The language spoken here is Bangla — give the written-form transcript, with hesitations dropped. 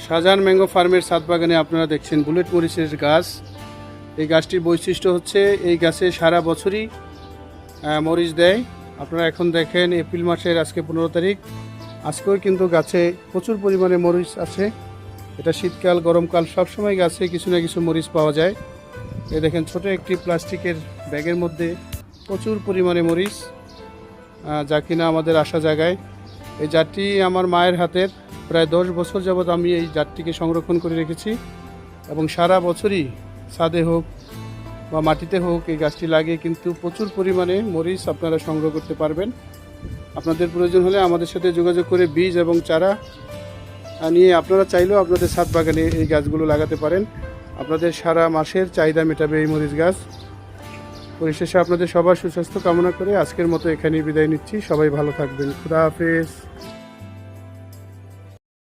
শাহজাহান ম্যাঙ্গো ফার্মের ছাদ বাগানে আপনারা দেখছেন বুলেট মরিচের গাছ। এই গাছটির বৈশিষ্ট্য হচ্ছে এই গাছে সারা বছরই মরিচ দেয়। আপনারা এখন দেখেন এপ্রিল মাসের আজকে 15 তারিখ, আজকেও কিন্তু গাছে প্রচুর পরিমাণে মরিচ আছে। এটা শীতকাল গরমকাল সবসময় গাছে কিছু না কিছু মরিচ পাওয়া যায়। এই দেখেন ছোট একটি প্লাস্টিকের ব্যাগের মধ্যে প্রচুর পরিমাণে মরিচ, যা কিনা আমাদের আশা জায়গায়। এই জাতটি আমার মায়ের হাতের, প্রায় 10 বছর যাবৎ আমি এই জাতটিকে সংরক্ষণ করে রেখেছি এবং সারা বছরই ছাদে হোক বা মাটিতে হোক এই গাছটি লাগে, কিন্তু প্রচুর পরিমাণে মরিচ আপনারা সংগ্রহ করতে পারবেন। আপনাদের প্রয়োজন হলে আমাদের সাথে যোগাযোগ করে বীজ এবং চারা নিয়ে আপনারা চাইলেও আপনাদের ছাদ বাগানে এই গাছগুলো লাগাতে পারেন। আপনাদের সারা মাসের চাহিদা মেটাবে এই মরিচ গাছ। পরিশেষে আপনাদের সবার সুস্বাস্থ্য কামনা করে আজকের মতো এখানেই বিদায় নিচ্ছি। সবাই ভালো থাকবেন। খুদা হাফেজ।